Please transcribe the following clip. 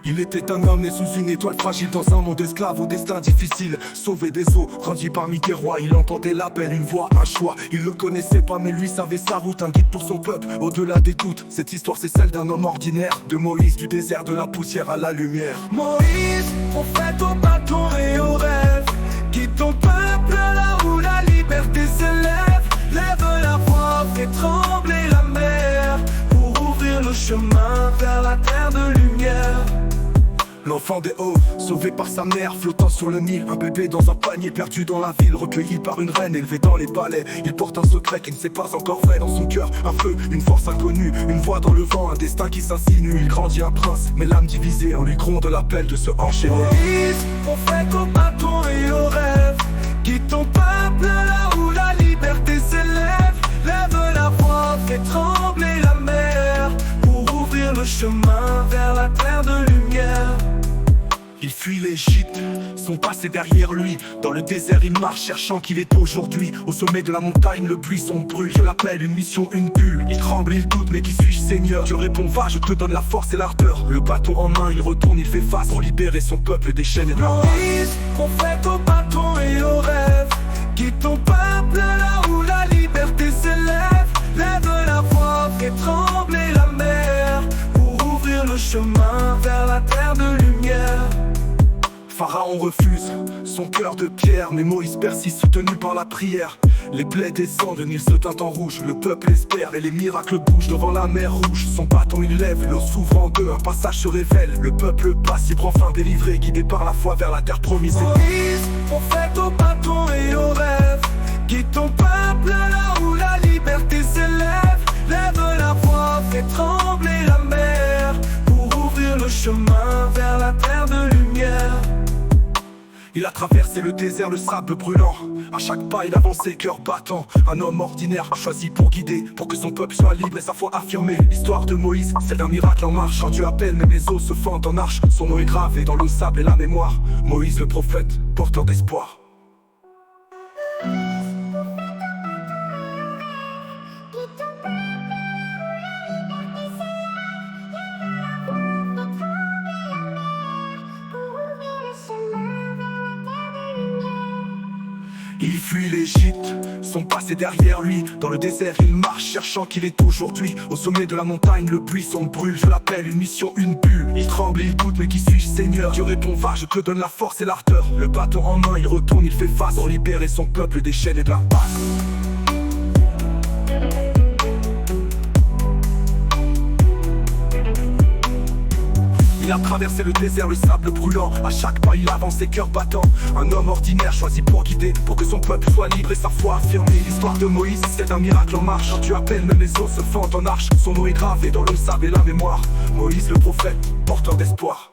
Il était un homme né sous une étoile fragile, dans un monde esclave au destin difficile. Sauvé des eaux, grandi parmi des rois, il entendait l'appel, une voix, un choix. Il le connaissait pas mais lui savait sa route, un guide pour son peuple, au-delà des doutes. Cette histoire c'est celle d'un homme ordinaire, de Moïse, du désert, de la poussière à la lumière. Moïse, prophète au bâton et au rêve, guide ton peuple là où la liberté s'élève. Lève la voix, fais trembler la mer, pour ouvrir le chemin vers la terre de lumière. L'enfant des hauts, sauvé par sa mère, flottant sur le Nil. Un bébé dans un panier, perdu dans la ville, recueilli par une reine, élevé dans les palais. Il porte un secret qui ne s'est pas encore vrai dans son cœur. Un feu, une force inconnue, une voix dans le vent, un destin qui s'insinue. Il grandit un prince, mais l'âme divisée, en lui gronde l'appel de se enchaîner. Moïse, prophète au bâton et au rêve, guide ton peuple là où la liberté s'élève. Lève la voix, fais trembler la mer, pour ouvrir le chemin vers la terre de lumière. Il fuit l'Égypte, son passé derrière lui. Dans le désert il marche cherchant qu'il est aujourd'hui. Au sommet de la montagne le buisson brûle. Je l'appelle une mission, une bulle. Il tremble, il doute, mais qui suis-je Seigneur? Dieu répond va, je te donne la force et l'ardeur. Le bâton en main il retourne, il fait face pour libérer son peuple des chaînes et de la peur. Moïse, prophète au bâton et au rêve, guide ton peuple là où la liberté s'élève. Lève la voix, fais trembler la mer, pour ouvrir le chemin vers la terre de lumière. Pharaon refuse, son cœur de pierre, mais Moïse persiste soutenu par la prière. Les plaies descendent, Nil se teint en rouge, le peuple espère et les miracles bougent devant la mer rouge. Son bâton il lève, l'eau s'ouvre en deux, un passage se révèle. Le peuple passe, il prend fin délivré, guidé par la foi vers la terre promise. Moïse, prophète au bâton et au rêve, guide ton peuple là où la liberté s'élève. Lève la voix, fais trembler la mer, pour ouvrir le chemin vers la terre de lumière. Il a traversé le désert, le sable brûlant. À chaque pas il avançait, cœur battant. Un homme ordinaire choisi pour guider, pour que son peuple soit libre et sa foi affirmée. L'histoire de Moïse, celle d'un miracle en marche. Quand Dieu appelle, même les eaux se fendent en arche. Son nom est gravé dans le sable et la mémoire. Moïse le prophète, porteur d'espoir. Il fuit l'Égypte, son passé derrière lui. Dans le désert il marche, cherchant qu'il est aujourd'hui. Au sommet de la montagne le buisson brûle. Je l'appelle une mission, une bulle. Il tremble, il doute, mais qui suis-je Seigneur? Dieu répond va, je te donne la force et l'ardeur. Le bâton en main il retourne, il fait face pour libérer son peuple des chaînes et de la passe. Il a traversé le désert, le sable brûlant. À chaque pas il avance, ses cœurs battants. Un homme ordinaire choisi pour guider, pour que son peuple soit libre et sa foi affirmée. L'histoire de Moïse, c'est un miracle en marche. Quand tu appelles, même les eaux se fendent en arche. Son nom est gravé dans le sable et la mémoire. Moïse le prophète, porteur d'espoir.